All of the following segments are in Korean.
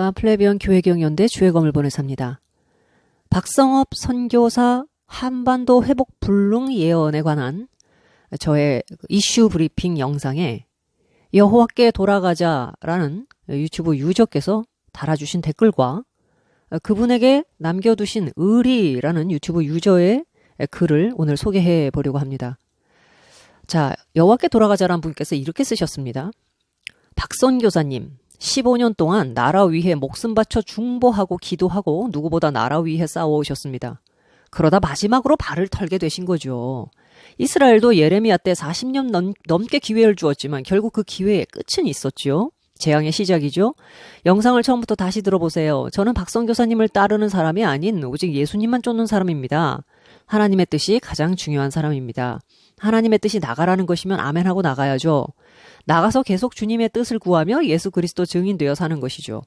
안녕하십니까. 플레비언 교회경연대 주혜검을 보내삽니다. 박성업 선교사 한반도 회복 불능 예언에 관한 저의 이슈 브리핑 영상에 여호와께 돌아가자라는 유튜브 유저께서 달아주신 댓글과 그분에게 남겨두신 의리라는 유튜브 유저의 글을 오늘 소개해 보려고 합니다. 자, 여호와께 돌아가자라는 분께서 이렇게 쓰셨습니다. 박선교사님, 15년 동안 나라 위해 목숨 바쳐 중보하고 기도하고 누구보다 나라 위해 싸워오셨습니다. 그러다 마지막으로 발을 털게 되신 거죠. 이스라엘도 예레미야 때 40년 넘게 기회를 주었지만 결국 그 기회의 끝은 있었죠. 재앙의 시작이죠. 영상을 처음부터 다시 들어보세요. 저는 박선교사님을 따르는 사람이 아닌 오직 예수님만 쫓는 사람입니다. 하나님의 뜻이 가장 중요한 사람입니다. 하나님의 뜻이 나가라는 것이면 아멘하고 나가야죠. 나가서 계속 주님의 뜻을 구하며 예수 그리스도 증인되어 사는 것이죠.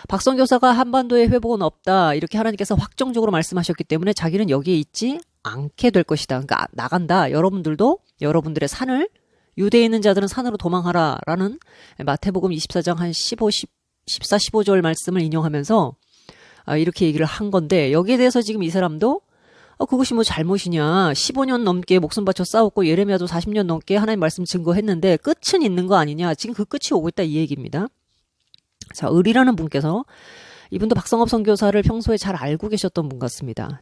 박선교사가 한반도에 회복은 없다 이렇게 하나님께서 확정적으로 말씀하셨기 때문에 자기는 여기에 있지 않게 될 것이다. 그러니까 나간다. 여러분들도 여러분들의 산을 유대에 있는 자들은 산으로 도망하라라는 마태복음 24장 한 14, 15절 말씀을 인용하면서 이렇게 얘기를 한 건데 여기에 대해서 지금 이 사람도 그것이 뭐 잘못이냐. 15년 넘게 목숨 바쳐 싸웠고 예레미야도 40년 넘게 하나님 말씀 증거했는데 끝은 있는 거 아니냐. 지금 그 끝이 오고 있다 이 얘기입니다. 자, 을이라는 분께서 이분도 박성업 선교사를 평소에 잘 알고 계셨던 분 같습니다.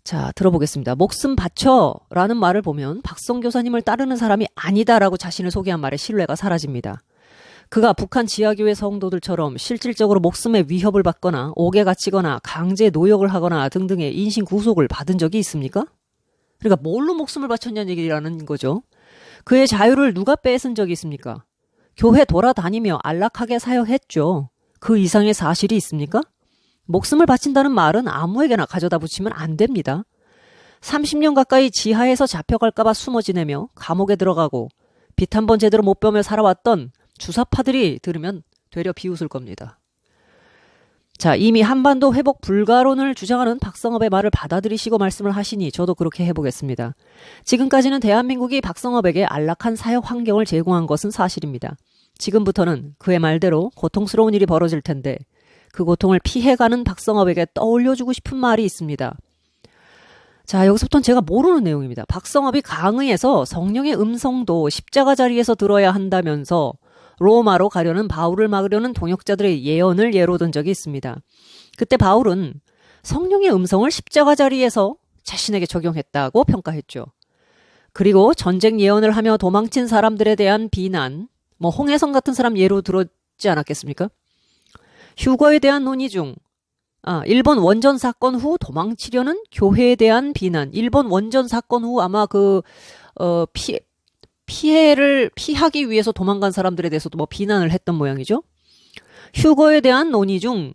자, 들어보겠습니다. 목숨 바쳐라는 말을 보면 박선교사님을 따르는 사람이 아니다라고 자신을 소개한 말에 신뢰가 사라집니다. 그가 북한 지하교회 성도들처럼 실질적으로 목숨의 위협을 받거나 옥에 갇히거나 강제 노역을 하거나 등등의 인신 구속을 받은 적이 있습니까? 그러니까 뭘로 목숨을 바쳤냐는 얘기라는 거죠. 그의 자유를 누가 뺏은 적이 있습니까? 교회 돌아다니며 안락하게 사역했죠. 그 이상의 사실이 있습니까? 목숨을 바친다는 말은 아무에게나 가져다 붙이면 안 됩니다. 30년 가까이 지하에서 잡혀갈까봐 숨어 지내며 감옥에 들어가고 빛 한 번 제대로 못 보며 살아왔던 주사파들이 들으면 되려 비웃을 겁니다. 자, 이미 한반도 회복 불가론을 주장하는 박성업의 말을 받아들이시고 말씀을 하시니 저도 그렇게 해보겠습니다. 지금까지는 대한민국이 박성업에게 안락한 사역 환경을 제공한 것은 사실입니다. 지금부터는 그의 말대로 고통스러운 일이 벌어질 텐데 그 고통을 피해가는 박성업에게 떠올려주고 싶은 말이 있습니다. 자, 여기서부터는 제가 모르는 내용입니다. 박성업이 강의에서 성령의 음성도 십자가 자리에서 들어야 한다면서 로마로 가려는 바울을 막으려는 동역자들의 예언을 예로 든 적이 있습니다. 그때 바울은 성령의 음성을 십자가 자리에서 자신에게 적용했다고 평가했죠. 그리고 전쟁 예언을 하며 도망친 사람들에 대한 비난, 홍해성 같은 사람 예로 들었지 않았겠습니까? 휴거에 대한 논의 중 일본 원전 사건 후 도망치려는 교회에 대한 비난. 일본 원전 사건 후 아마 피해를 피하기 위해서 도망간 사람들에 대해서도 비난을 했던 모양이죠. 휴거에 대한 논의 중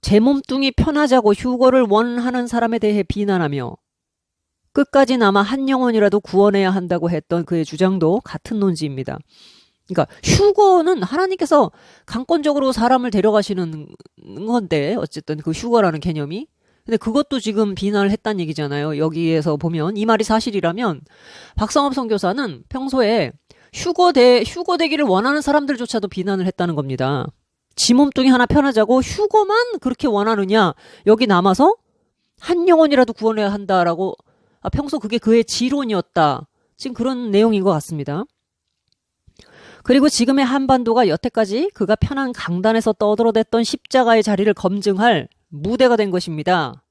제 몸뚱이 편하자고 휴거를 원하는 사람에 대해 비난하며 끝까지나마 한 영혼이라도 구원해야 한다고 했던 그의 주장도 같은 논지입니다. 그러니까 휴거는 하나님께서 강권적으로 사람을 데려가시는 건데 어쨌든 그 휴거라는 개념이 근데 그것도 지금 비난을 했다는 얘기잖아요. 여기에서 보면 이 말이 사실이라면 박성업 선교사는 평소에 휴거되기를 원하는 사람들조차도 비난을 했다는 겁니다. 지 몸뚱이 하나 편하자고 휴거만 그렇게 원하느냐. 여기 남아서 한 영혼이라도 구원해야 한다라고 평소 그게 그의 지론이었다. 지금 그런 내용인 것 같습니다. 그리고 지금의 한반도가 여태까지 그가 편한 강단에서 떠들어댔던 십자가의 자리를 검증할 무대가 된 것입니다.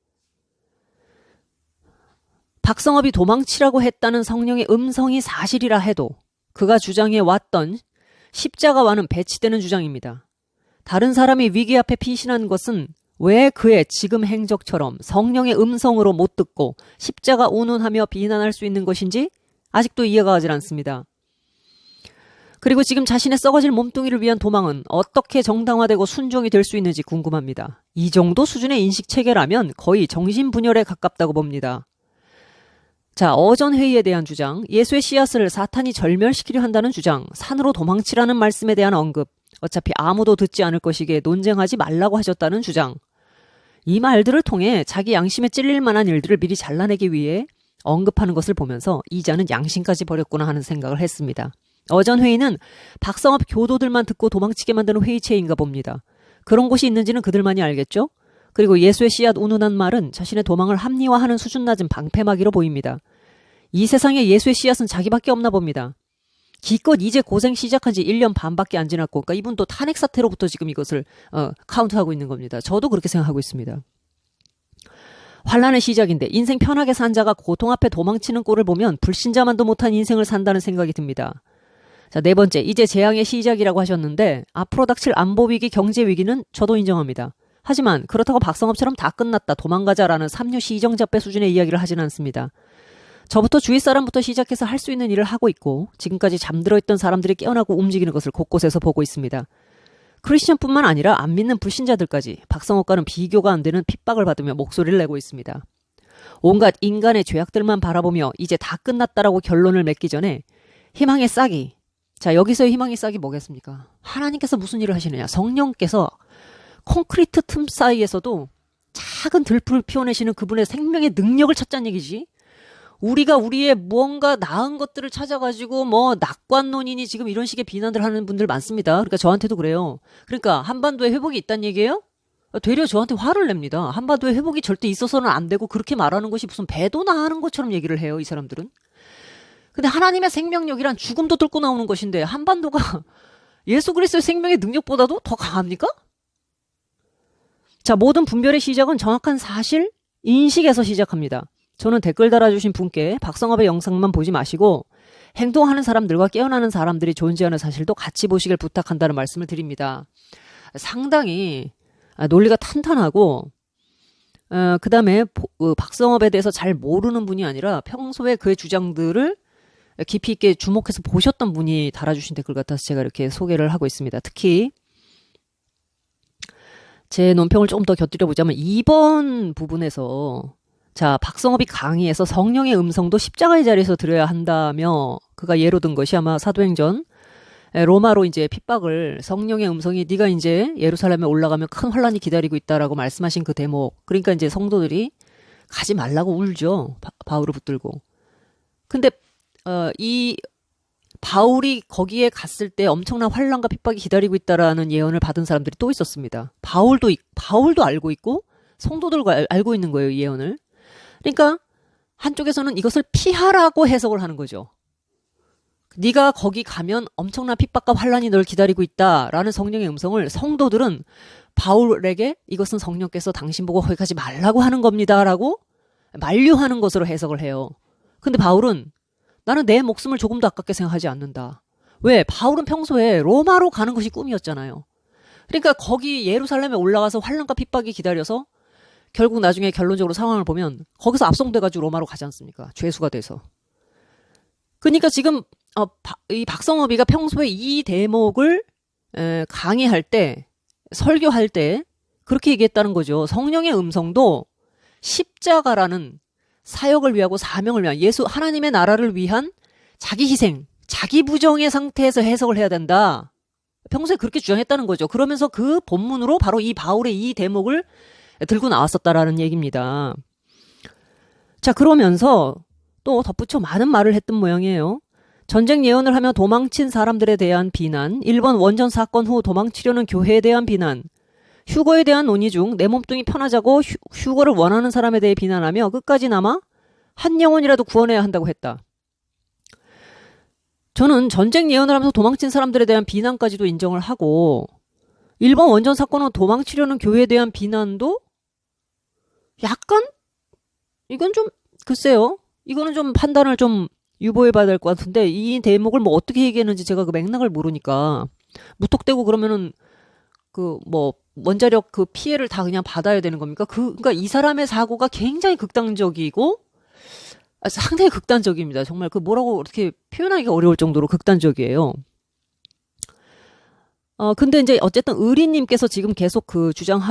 박성업이 도망치라고 했다는 성령의 음성이 사실이라 해도 그가 주장해 왔던 십자가와는 배치되는 주장입니다. 다른 사람이 위기 앞에 피신한 것은 왜 그의 지금 행적처럼 성령의 음성으로 못 듣고 십자가 운운하며 비난할 수 있는 것인지 아직도 이해가 가지 않습니다. 그리고 지금 자신의 썩어질 몸뚱이를 위한 도망은 어떻게 정당화되고 순종이 될 수 있는지 궁금합니다. 이 정도 수준의 인식체계라면 거의 정신분열에 가깝다고 봅니다. 자, 어전회의에 대한 주장, 예수의 씨앗을 사탄이 절멸시키려 한다는 주장, 산으로 도망치라는 말씀에 대한 언급, 어차피 아무도 듣지 않을 것이기에 논쟁하지 말라고 하셨다는 주장. 이 말들을 통해 자기 양심에 찔릴 만한 일들을 미리 잘라내기 위해 언급하는 것을 보면서 이 자는 양심까지 버렸구나 하는 생각을 했습니다. 어전 회의는 박성업 교도들만 듣고 도망치게 만드는 회의체인가 봅니다. 그런 곳이 있는지는 그들만이 알겠죠? 그리고 예수의 씨앗 운운한 말은 자신의 도망을 합리화하는 수준 낮은 방패막이로 보입니다. 이 세상에 예수의 씨앗은 자기밖에 없나 봅니다. 기껏 이제 고생 시작한 지 1년 반밖에 안 지났고, 그러니까 이분 또 탄핵 사태로부터 지금 이것을 카운트하고 있는 겁니다. 저도 그렇게 생각하고 있습니다. 환란의 시작인데 인생 편하게 산 자가 고통 앞에 도망치는 꼴을 보면 불신자만도 못한 인생을 산다는 생각이 듭니다. 자, 네 번째, 이제 재앙의 시작이라고 하셨는데 앞으로 닥칠 안보 위기, 경제 위기는 저도 인정합니다. 하지만 그렇다고 박성업처럼 다 끝났다, 도망가자라는 삼류 시정잡배 수준의 이야기를 하진 않습니다. 저부터 주위 사람부터 시작해서 할 수 있는 일을 하고 있고 지금까지 잠들어 있던 사람들이 깨어나고 움직이는 것을 곳곳에서 보고 있습니다. 크리스천뿐만 아니라 안 믿는 불신자들까지 박성업과는 비교가 안 되는 핍박을 받으며 목소리를 내고 있습니다. 온갖 인간의 죄악들만 바라보며 이제 다 끝났다라고 결론을 맺기 전에 희망의 싹이, 자, 여기서의 희망의 싹이 뭐겠습니까? 하나님께서 무슨 일을 하시느냐? 성령께서 콘크리트 틈 사이에서도 작은 들풀을 피워내시는 그분의 생명의 능력을 찾자는 얘기지. 우리가 우리의 무언가 나은 것들을 찾아가지고 뭐 낙관론이니 지금 이런 식의 비난들 하는 분들 많습니다. 그러니까 저한테도 그래요. 그러니까 한반도에 회복이 있다는 얘기예요? 되려 저한테 화를 냅니다. 한반도에 회복이 절대 있어서는 안 되고 그렇게 말하는 것이 무슨 배도 나하는 것처럼 얘기를 해요, 이 사람들은. 근데 하나님의 생명력이란 죽음도 뚫고 나오는 것인데 한반도가 예수 그리스도의 생명의 능력보다도 더 강합니까? 자, 모든 분별의 시작은 정확한 사실 인식에서 시작합니다. 저는 댓글 달아주신 분께 박성업의 영상만 보지 마시고 행동하는 사람들과 깨어나는 사람들이 존재하는 사실도 같이 보시길 부탁한다는 말씀을 드립니다. 상당히 논리가 탄탄하고 그 다음에 박성업에 대해서 잘 모르는 분이 아니라 평소에 그의 주장들을 깊이 있게 주목해서 보셨던 분이 달아주신 댓글 같아서 제가 이렇게 소개를 하고 있습니다. 특히 제 논평을 조금 더 곁들여 보자면 2번 부분에서, 자, 박성업이 강의에서 성령의 음성도 십자가의 자리에서 들어야 한다며 그가 예로 든 것이 아마 사도행전 로마로 이제 핍박을, 성령의 음성이 네가 이제 예루살렘에 올라가면 큰 환란이 기다리고 있다라고 말씀하신 그 대목. 그러니까 이제 성도들이 가지 말라고 울죠. 바울을 붙들고. 근데 이 바울이 거기에 갔을 때 엄청난 환란과 핍박이 기다리고 있다라는 예언을 받은 사람들이 또 있었습니다. 바울도 알고 있고 성도들과 알고 있는 거예요, 이 예언을. 그러니까 한쪽에서는 이것을 피하라고 해석을 하는 거죠. 네가 거기 가면 엄청난 핍박과 환란이 널 기다리고 있다라는 성령의 음성을 성도들은 바울에게 이것은 성령께서 당신 보고 거기 가지 말라고 하는 겁니다라고 만류하는 것으로 해석을 해요. 근데 바울은 나는 내 목숨을 조금도 아깝게 생각하지 않는다. 왜? 바울은 평소에 로마로 가는 것이 꿈이었잖아요. 그러니까 거기 예루살렘에 올라가서 환란과 핍박이 기다려서 결국 나중에 결론적으로 상황을 보면 거기서 압송돼가지고 로마로 가지 않습니까? 죄수가 돼서. 그러니까 지금 이 박성업이가 평소에 이 대목을 강의할 때, 설교할 때 그렇게 얘기했다는 거죠. 성령의 음성도 십자가라는 사역을 위하고 사명을 위한 예수 하나님의 나라를 위한 자기 희생, 자기 부정의 상태에서 해석을 해야 된다. 평소에 그렇게 주장했다는 거죠. 그러면서 그 본문으로 바로 이 바울의 이 대목을 들고 나왔었다라는 얘기입니다. 자, 그러면서 또 덧붙여 많은 말을 했던 모양이에요. 전쟁 예언을 하며 도망친 사람들에 대한 비난, 일본 원전 사건 후 도망치려는 교회에 대한 비난, 휴거에 대한 논의 중 내 몸뚱이 편하자고 휴거를 원하는 사람에 대해 비난하며 끝까지나마 한 영혼이라도 구원해야 한다고 했다. 저는 전쟁 예언을 하면서 도망친 사람들에 대한 비난까지도 인정을 하고 일본 원전 사건 후 도망치려는 교회에 대한 비난도 약간 이건 좀 글쎄요. 이거는 좀 판단을 좀 유보해봐야 될 것 같은데 이 대목을 뭐 어떻게 얘기했는지 제가 그 맥락을 모르니까 무턱대고 그러면은 그 뭐 원자력 그 피해를 다 그냥 받아야 되는 겁니까? 그러니까 이 사람의 사고가 굉장히 극단적이고 상당히 극단적입니다. 정말 그 뭐라고 어떻게 표현하기가 어려울 정도로 극단적이에요. 근데 이제 어쨌든 의리님께서 지금 계속 그 주장을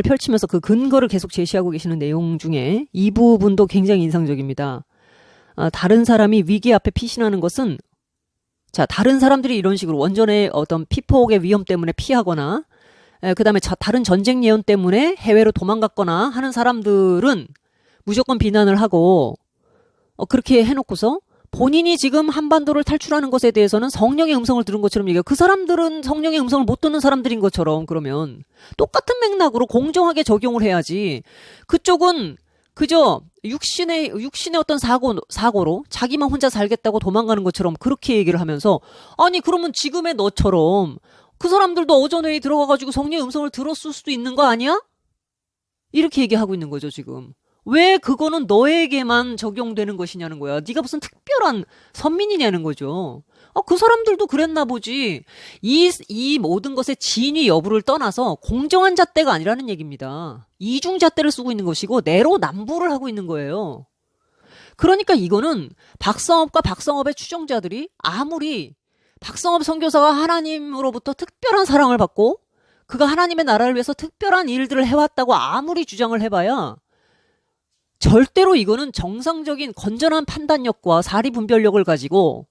펼치면서 그 근거를 계속 제시하고 계시는 내용 중에 이 부분도 굉장히 인상적입니다. 다른 사람이 위기 앞에 피신하는 것은, 자, 다른 사람들이 이런 식으로 원전의 어떤 피폭의 위험 때문에 피하거나 그 다음에 다른 전쟁 예언 때문에 해외로 도망갔거나 하는 사람들은 무조건 비난을 하고 그렇게 해놓고서 본인이 지금 한반도를 탈출하는 것에 대해서는 성령의 음성을 들은 것처럼 얘기해요. 그 사람들은 성령의 음성을 못 듣는 사람들인 것처럼 그러면 똑같은 맥락으로 공정하게 적용을 해야지. 그쪽은 그저 육신의 어떤 사고로 자기만 혼자 살겠다고 도망가는 것처럼 그렇게 얘기를 하면서 아니 그러면 지금의 너처럼 그 사람들도 어전회의 들어가가지고 성령의 음성을 들었을 수도 있는 거 아니야? 이렇게 얘기하고 있는 거죠 지금. 왜 그거는 너에게만 적용되는 것이냐는 거야. 네가 무슨 특별한 선민이냐는 거죠. 그 사람들도 그랬나 보지. 이 모든 것의 진위 여부를 떠나서 공정한 잣대가 아니라는 얘기입니다. 이중 잣대를 쓰고 있는 것이고 내로남불을 하고 있는 거예요. 그러니까 이거는 박성업과 박성업의 추종자들이 아무리 박성업 선교사가 하나님으로부터 특별한 사랑을 받고 그가 하나님의 나라를 위해서 특별한 일들을 해왔다고 아무리 주장을 해봐야 절대로 이거는 정상적인 건전한 판단력과 사리분별력을 가지고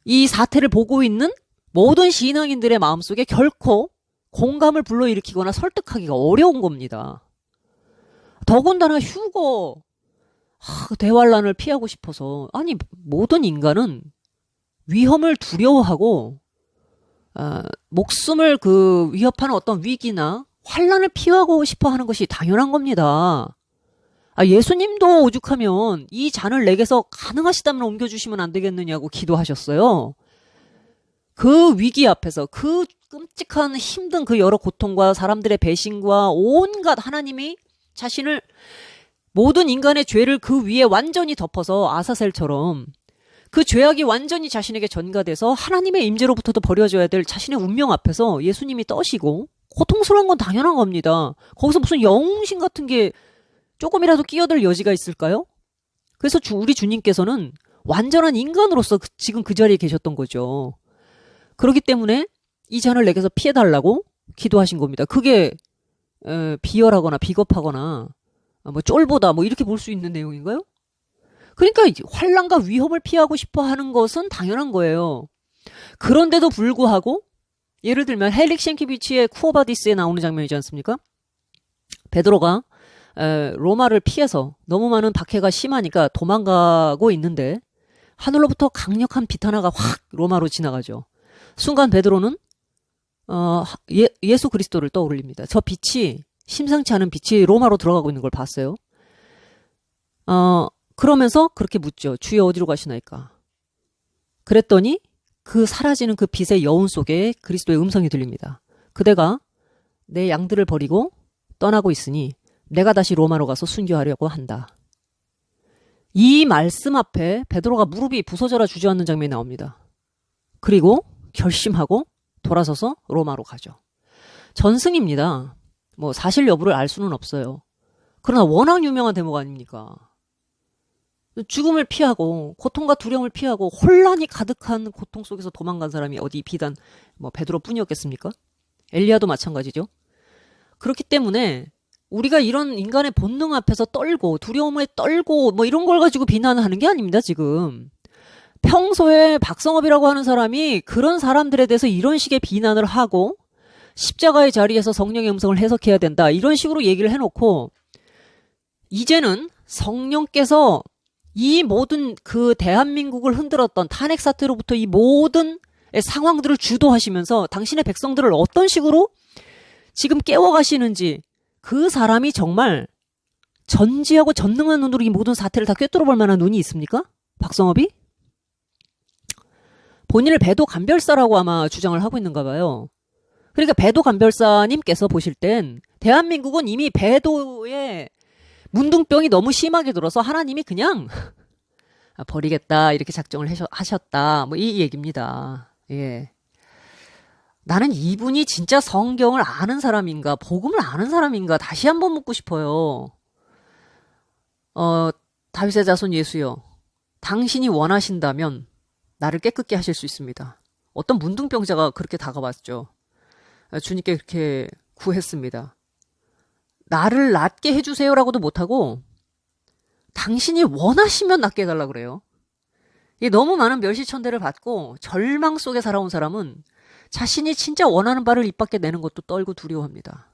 이 사태를 보고 있는 모든 신앙인들의 마음속에 결코 공감을 불러일으키거나 설득하기가 어려운 겁니다. 더군다나 휴거 대환란을 피하고 싶어서 아니 모든 인간은 위험을 두려워하고 목숨을 위협하는 어떤 위기나 환란을 피하고 싶어 하는 것이 당연한 겁니다. 예수님도 오죽하면 이 잔을 내게서 가능하시다면 옮겨주시면 안 되겠느냐고 기도하셨어요. 그 위기 앞에서 그 끔찍한 힘든 그 여러 고통과 사람들의 배신과 온갖 하나님이 자신을 모든 인간의 죄를 그 위에 완전히 덮어서 아사셀처럼 그 죄악이 완전히 자신에게 전가돼서 하나님의 임재로부터도 버려져야 될 자신의 운명 앞에서 예수님이 떠시고 고통스러운 건 당연한 겁니다. 거기서 무슨 영웅신 같은 게 조금이라도 끼어들 여지가 있을까요? 그래서 우리 주님께서는 완전한 인간으로서 지금 그 자리에 계셨던 거죠. 그렇기 때문에 이 잔을 내게서 피해달라고 기도하신 겁니다. 그게 비열하거나 비겁하거나 뭐 쫄보다 뭐 이렇게 볼 수 있는 내용인가요? 그러니까 환난과 위험을 피하고 싶어 하는 것은 당연한 거예요. 그런데도 불구하고 예를 들면 헬릭 셴키비치의 쿠오바디스에 나오는 장면이지 않습니까? 베드로가 로마를 피해서 너무 많은 박해가 심하니까 도망가고 있는데 하늘로부터 강력한 빛 하나가 확 로마로 지나가죠. 순간 베드로는 예수 그리스도를 떠올립니다. 저 빛이 심상치 않은 빛이 로마로 들어가고 있는 걸 봤어요. 그러면서 그렇게 묻죠. 주여 어디로 가시나이까? 그랬더니 그 사라지는 그 빛의 여운 속에 그리스도의 음성이 들립니다. 그대가 내 양들을 버리고 떠나고 있으니 내가 다시 로마로 가서 순교하려고 한다. 이 말씀 앞에 베드로가 무릎이 부서져라 주저앉는 장면이 나옵니다. 그리고 결심하고 돌아서서 로마로 가죠. 전승입니다. 뭐 사실 여부를 알 수는 없어요. 그러나 워낙 유명한 대목 아닙니까? 죽음을 피하고 고통과 두려움을 피하고 혼란이 가득한 고통 속에서 도망간 사람이 어디 비단 뭐 베드로뿐이었겠습니까? 엘리야도 마찬가지죠. 그렇기 때문에 우리가 이런 인간의 본능 앞에서 떨고 두려움에 떨고 뭐 이런 걸 가지고 비난하는 게 아닙니다. 지금 평소에 박성업이라고 하는 사람이 그런 사람들에 대해서 이런 식의 비난을 하고 십자가의 자리에서 성령의 음성을 해석해야 된다 이런 식으로 얘기를 해놓고 이제는 성령께서 이 모든 그 대한민국을 흔들었던 탄핵 사태로부터 이 모든 상황들을 주도하시면서 당신의 백성들을 어떤 식으로 지금 깨워가시는지 그 사람이 정말 전지하고 전능한 눈으로 이 모든 사태를 다 꿰뚫어 볼 만한 눈이 있습니까? 박성업이? 본인을 배도 간별사라고 아마 주장을 하고 있는가 봐요. 그러니까 배도 간별사님께서 보실 땐 대한민국은 이미 배도의 문둥병이 너무 심하게 들어서 하나님이 그냥 버리겠다 이렇게 작정을 하셨다 뭐 이 얘기입니다. 예. 나는 이분이 진짜 성경을 아는 사람인가 복음을 아는 사람인가 다시 한번 묻고 싶어요. 다윗의 자손 예수여 당신이 원하신다면 나를 깨끗게 하실 수 있습니다. 어떤 문둥병자가 그렇게 다가왔죠. 주님께 그렇게 구했습니다. 나를 낫게 해주세요라고도 못하고 당신이 원하시면 낫게 해달라 그래요. 이게 너무 많은 멸시천대를 받고 절망 속에 살아온 사람은 자신이 진짜 원하는 바를 입 밖에 내는 것도 떨고 두려워합니다.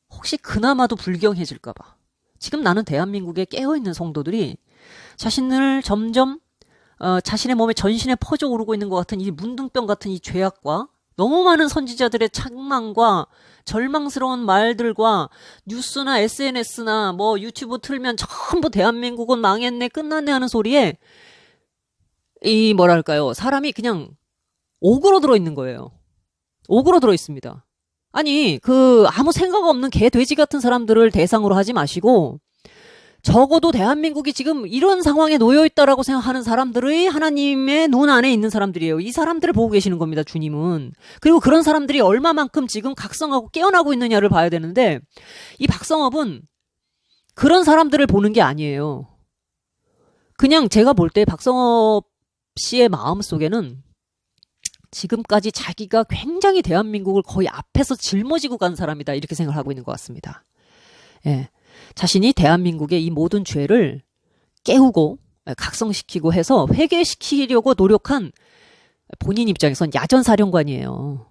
혹시 그나마도 불경해질까 봐. 지금 나는 대한민국에 깨어있는 성도들이 자신을 점점 자신의 몸에 전신에 퍼져 오르고 있는 것 같은 이 문둥병 같은 이 죄악과 너무 많은 선지자들의 책망과 절망스러운 말들과 뉴스나 SNS나 뭐 유튜브 틀면 전부 대한민국은 망했네, 끝났네 하는 소리에 이 뭐랄까요, 사람이 그냥 오그러들어 있는 거예요. 오그러들어 있습니다. 아니, 아무 생각 없는 개, 돼지 같은 사람들을 대상으로 하지 마시고, 적어도 대한민국이 지금 이런 상황에 놓여 있다라고 생각하는 사람들의 하나님의 눈 안에 있는 사람들이에요. 이 사람들을 보고 계시는 겁니다, 주님은. 그리고 그런 사람들이 얼마만큼 지금 각성하고 깨어나고 있느냐를 봐야 되는데, 이 박성업은 그런 사람들을 보는 게 아니에요. 그냥 제가 볼 때 박성업 씨의 마음 속에는 지금까지 자기가 굉장히 대한민국을 거의 앞에서 짊어지고 간 사람이다, 이렇게 생각을 하고 있는 것 같습니다. 예. 자신이 대한민국의 이 모든 죄를 깨우고 각성시키고 해서 회개시키려고 노력한 본인 입장에선 야전사령관이에요.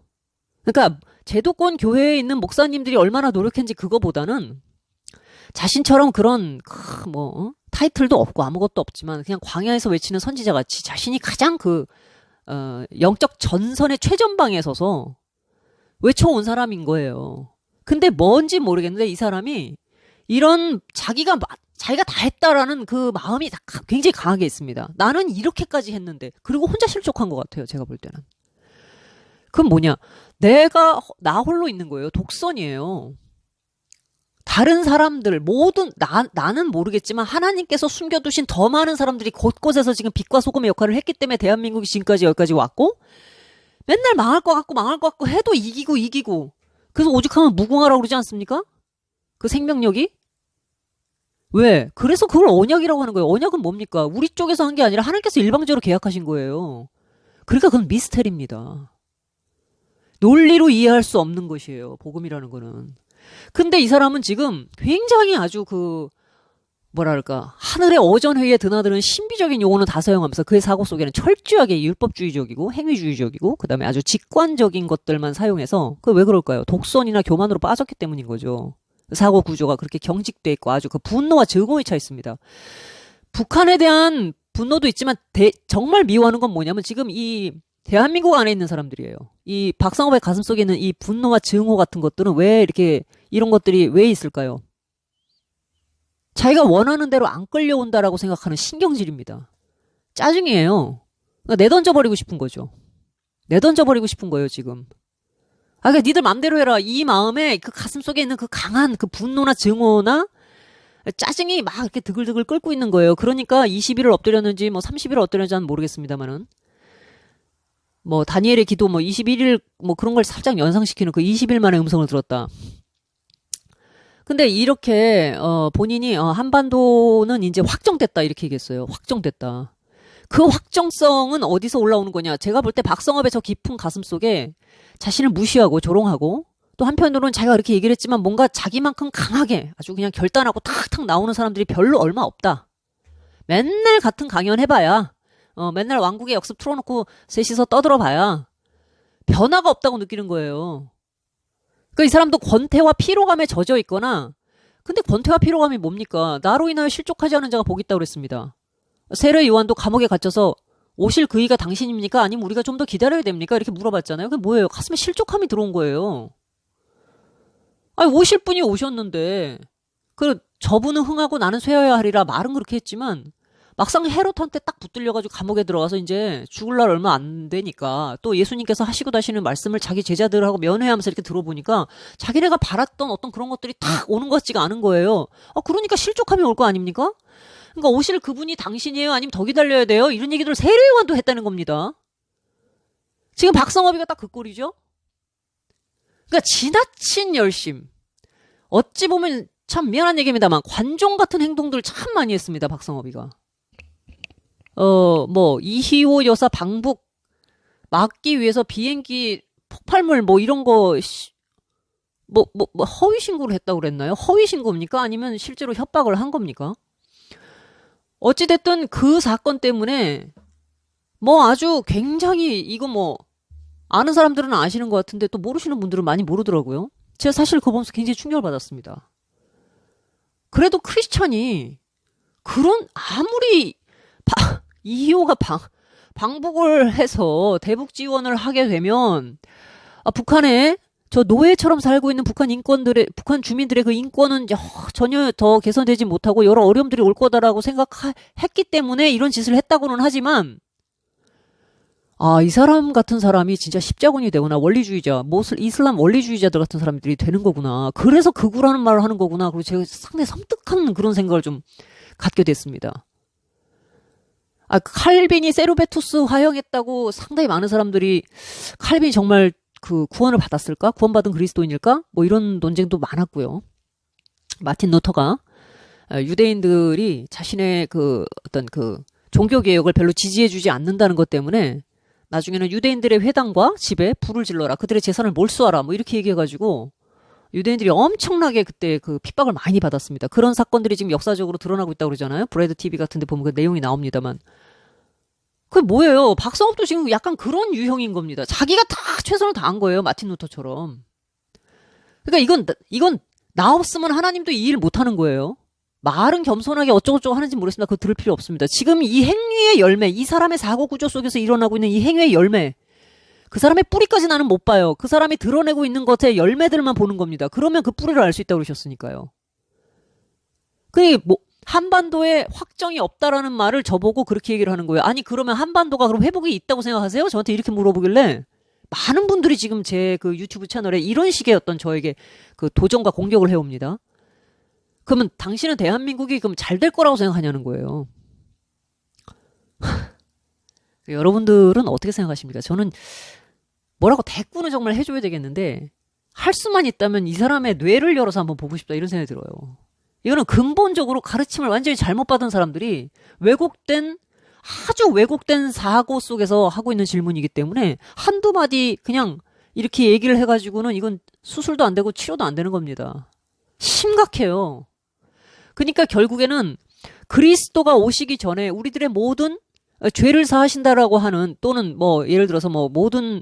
그러니까 제도권 교회에 있는 목사님들이 얼마나 노력했는지 그거보다는 자신처럼 그런 타이틀도 없고 아무것도 없지만 그냥 광야에서 외치는 선지자같이 자신이 가장 영적 전선의 최전방에 서서 외쳐온 사람인 거예요. 근데 뭔지 모르겠는데 이 사람이 이런 자기가 다 했다라는 그 마음이 굉장히 강하게 있습니다. 나는 이렇게까지 했는데, 그리고 혼자 실족한 것 같아요, 제가 볼 때는. 그건 뭐냐? 나 홀로 있는 거예요. 독선이에요. 다른 사람들, 나는 모르겠지만 하나님께서 숨겨두신 더 많은 사람들이 곳곳에서 지금 빛과 소금의 역할을 했기 때문에 대한민국이 지금까지 여기까지 왔고, 맨날 망할 것 같고 해도 이기고. 그래서 오죽하면 무궁화라고 그러지 않습니까? 그 생명력이? 왜? 그래서 그걸 언약이라고 하는 거예요. 언약은 뭡니까? 우리 쪽에서 한 게 아니라 하나님께서 일방적으로 계약하신 거예요. 그러니까 그건 미스테리입니다. 논리로 이해할 수 없는 것이에요, 복음이라는 거는. 근데 이 사람은 지금 굉장히 아주 하늘의 어전회의에 드나드는 신비적인 용어는 다 사용하면서 그의 사고 속에는 철저하게 율법주의적이고 행위주의적이고 그 다음에 아주 직관적인 것들만 사용해서 왜 그럴까요? 독선이나 교만으로 빠졌기 때문인 거죠. 사고 구조가 그렇게 경직돼 있고 아주 분노와 증오에 차 있습니다. 북한에 대한 분노도 있지만 정말 미워하는 건 뭐냐면 지금 이 대한민국 안에 있는 사람들이에요. 이 박상업의 가슴 속에 있는 이 분노와 증오 같은 것들은 이런 것들이 왜 있을까요? 자기가 원하는 대로 안 끌려온다라고 생각하는 신경질입니다. 짜증이에요. 그러니까 내던져버리고 싶은 거죠. 내던져버리고 싶은 거예요, 지금. 그러니까 니들 맘대로 해라. 이 마음에 가슴 속에 있는 강한 분노나 증오나 짜증이 막 이렇게 드글드글 끓고 있는 거예요. 그러니까 20일을 엎드렸는지 30일을 엎드렸는지는 모르겠습니다만은 다니엘의 기도 21일 그런 걸 살짝 연상시키는 20일 만에 음성을 들었다. 근데 이렇게 본인이 한반도는 이제 확정됐다 이렇게 얘기했어요. 확정됐다. 그 확정성은 어디서 올라오는 거냐? 제가 볼 때 박성업의 저 깊은 가슴 속에 자신을 무시하고 조롱하고 또 한편으로는 자기가 그렇게 얘기를 했지만 뭔가 자기만큼 강하게 아주 그냥 결단하고 탁탁 나오는 사람들이 별로 얼마 없다. 맨날 같은 강연 해봐야 맨날 왕국의 역습 틀어놓고 셋이서 떠들어봐야 변화가 없다고 느끼는 거예요. 그러니까 이 사람도 권태와 피로감에 젖어 있거나 근데 권태와 피로감이 뭡니까? 나로 인하여 실족하지 않은 자가 복이 있다고 그랬습니다. 세례 요한도 감옥에 갇혀서 오실 그이가 당신입니까? 아니면 우리가 좀 더 기다려야 됩니까? 이렇게 물어봤잖아요. 그게 뭐예요? 가슴에 실족함이 들어온 거예요. 아니 오실 분이 오셨는데 저분은 흥하고 나는 쇠어야 하리라 말은 그렇게 했지만 막상 헤롯한테 딱 붙들려가지고 감옥에 들어가서 이제 죽을 날 얼마 안 되니까 또 예수님께서 하시고 다시는 말씀을 자기 제자들하고 면회하면서 이렇게 들어보니까 자기네가 바랐던 어떤 그런 것들이 딱 오는 것 같지가 않은 거예요. 그러니까 실족함이 올 거 아닙니까? 그러니까 오실 그분이 당신이에요? 아니면 더 기다려야 돼요? 이런 얘기들을 세례요한도 했다는 겁니다. 지금 박성업이가 딱 그 꼴이죠? 그러니까 지나친 열심. 어찌 보면 참 미안한 얘기입니다만 관종 같은 행동들을 참 많이 했습니다. 박성업이가. 이희호 여사 방북 막기 위해서 비행기 폭발물 이런 거 허위 신고를 했다고 그랬나요? 허위 신고입니까? 아니면 실제로 협박을 한 겁니까? 어찌됐든 그 사건 때문에 아주 굉장히 이거 아는 사람들은 아시는 것 같은데 또 모르시는 분들은 많이 모르더라고요. 제가 사실 그거 보면서 굉장히 충격을 받았습니다. 그래도 크리스천이 아무리 EU가 방북을 해서 대북 지원을 하게 되면 북한에 저 노예처럼 살고 있는 북한 주민들의 그 인권은 전혀 더 개선되지 못하고 여러 어려움들이 올 거다라고 생각했기 때문에 이런 짓을 했다고는 하지만 이 사람 같은 사람이 진짜 십자군이 되거나 원리주의자, 이슬람 원리주의자들 같은 사람들이 되는 거구나. 그래서 극우라는 말을 하는 거구나. 그리고 제가 상당히 섬뜩한 그런 생각을 좀 갖게 됐습니다. 칼빈이 세르베투스 화형했다고 상당히 많은 사람들이 칼빈이 정말 그 구원을 받았을까? 구원받은 그리스도인일까? 뭐 이런 논쟁도 많았고요. 마틴 루터가 유대인들이 자신의 그 어떤 그 종교 개혁을 별로 지지해주지 않는다는 것 때문에 나중에는 유대인들의 회당과 집에 불을 질러라. 그들의 재산을 몰수하라. 뭐 이렇게 얘기해가지고 유대인들이 엄청나게 그때 그 핍박을 많이 받았습니다. 그런 사건들이 지금 역사적으로 드러나고 있다고 그러잖아요. 브레드 TV 같은 데 보면 그 내용이 나옵니다만. 그게 뭐예요? 박성업도 지금 약간 그런 유형인 겁니다. 자기가 다 최선을 다한 거예요. 마틴 루터처럼. 그러니까 이건 나 없으면 하나님도 이 일 못하는 거예요. 말은 겸손하게 어쩌고저쩌고 하는지 모르겠습니다. 그거 들을 필요 없습니다. 지금 이 행위의 열매, 이 사람의 사고 구조 속에서 일어나고 있는 이 행위의 열매, 그 사람의 뿌리까지 나는 못 봐요. 그 사람이 드러내고 있는 것의 열매들만 보는 겁니다. 그러면 그 뿌리를 알 수 있다고 그러셨으니까요. 한반도에 확정이 없다라는 말을 저보고 그렇게 얘기를 하는 거예요. 아니 그러면 한반도가 그럼 회복이 있다고 생각하세요? 저한테 이렇게 물어보길래 많은 분들이 지금 제 그 유튜브 채널에 이런 식의 어떤 저에게 그 도전과 공격을 해옵니다. 그러면 당신은 대한민국이 그럼 잘 될 거라고 생각하냐는 거예요. 여러분들은 어떻게 생각하십니까? 저는 뭐라고 대꾸는 정말 해줘야 되겠는데 할 수만 있다면 이 사람의 뇌를 열어서 한번 보고 싶다 이런 생각이 들어요. 이거는 근본적으로 가르침을 완전히 잘못 받은 사람들이 아주 왜곡된 사고 속에서 하고 있는 질문이기 때문에 한두 마디 그냥 이렇게 얘기를 해가지고는 이건 수술도 안 되고 치료도 안 되는 겁니다. 심각해요. 그러니까 결국에는 그리스도가 오시기 전에 우리들의 모든 죄를 사하신다라고 하는 또는 뭐 예를 들어서 뭐 모든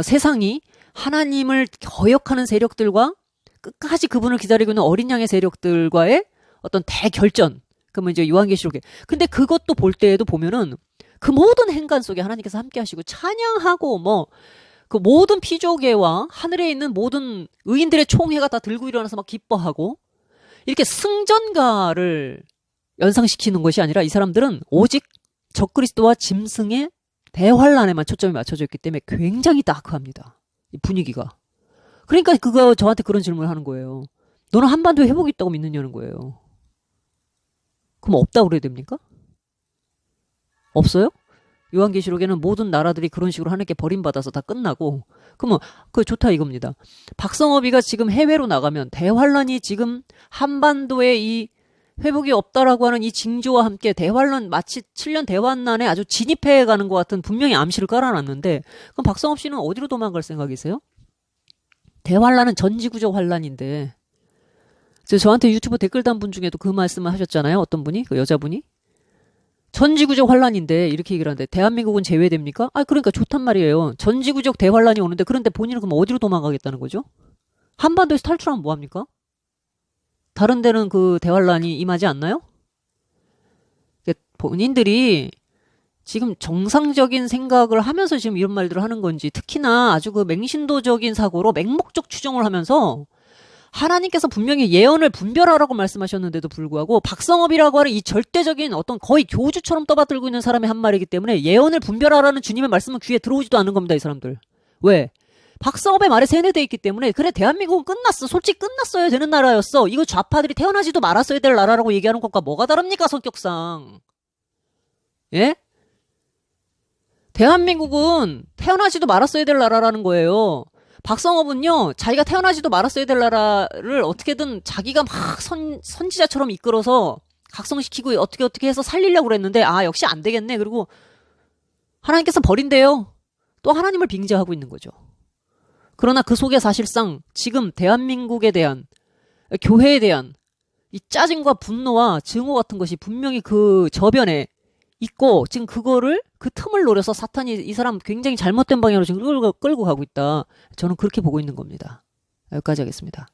세상이 하나님을 거역하는 세력들과 끝까지 그분을 기다리고 있는 어린 양의 세력들과의 어떤 대결전. 그러면 이제 요한계시록에. 근데 그것도 볼 때에도 보면은 그 모든 행간 속에 하나님께서 함께 하시고 찬양하고 그 모든 피조계와 하늘에 있는 모든 의인들의 총회가 다 들고 일어나서 막 기뻐하고 이렇게 승전가를 연상시키는 것이 아니라 이 사람들은 오직 적그리스도와 짐승의 대환란에만 초점이 맞춰져 있기 때문에 굉장히 다크합니다. 이 분위기가. 그러니까 그거 저한테 그런 질문을 하는 거예요. 너는 한반도에 회복이 있다고 믿느냐는 거예요. 그럼 없다고 그래야 됩니까? 없어요? 요한계시록에는 모든 나라들이 그런 식으로 하나님께 버림받아서 다 끝나고 그러면 그거 좋다 이겁니다. 박성업이가 지금 해외로 나가면 대환란이 지금 한반도에 이 회복이 없다라고 하는 이 징조와 함께 대환란 마치 7년 대환란에 아주 진입해 가는 것 같은 분명히 암시를 깔아놨는데 그럼 박성업 씨는 어디로 도망갈 생각이세요? 대환란은 전지구적 환란인데 저한테 유튜브 댓글 단 분 중에도 그 말씀을 하셨잖아요. 어떤 분이? 그 여자분이? 전지구적 환란인데 이렇게 얘기를 하는데 대한민국은 제외됩니까? 그러니까 좋단 말이에요. 전지구적 대환란이 오는데 그런데 본인은 그럼 어디로 도망가겠다는 거죠? 한반도에서 탈출하면 뭐합니까? 다른 데는 그 대환란이 임하지 않나요? 본인들이 지금 정상적인 생각을 하면서 지금 이런 말들을 하는 건지 특히나 아주 그 맹신도적인 사고로 맹목적 추정을 하면서 하나님께서 분명히 예언을 분별하라고 말씀하셨는데도 불구하고 박성업이라고 하는 이 절대적인 어떤 거의 교주처럼 떠받들고 있는 사람의 한 말이기 때문에 예언을 분별하라는 주님의 말씀은 귀에 들어오지도 않는 겁니다. 이 사람들. 왜? 박성업의 말에 세뇌되어 있기 때문에 그래 대한민국은 끝났어. 솔직히 끝났어야 되는 나라였어. 이거 좌파들이 태어나지도 말았어야 될 나라라고 얘기하는 것과 뭐가 다릅니까? 성격상. 예? 대한민국은 태어나지도 말았어야 될 나라라는 거예요. 박성업은요, 자기가 태어나지도 말았어야 될 나라를 어떻게든 자기가 막 선지자처럼 이끌어서 각성시키고 어떻게 해서 살리려고 그랬는데, 역시 안 되겠네. 그리고 하나님께서 버린대요. 또 하나님을 빙자하고 있는 거죠. 그러나 그 속에 사실상 지금 대한민국에 대한, 교회에 대한 이 짜증과 분노와 증오 같은 것이 분명히 그 저변에 있고 지금 그거를 그 틈을 노려서 사탄이 이 사람 굉장히 잘못된 방향으로 지금 끌고 가고 있다. 저는 그렇게 보고 있는 겁니다. 여기까지 하겠습니다.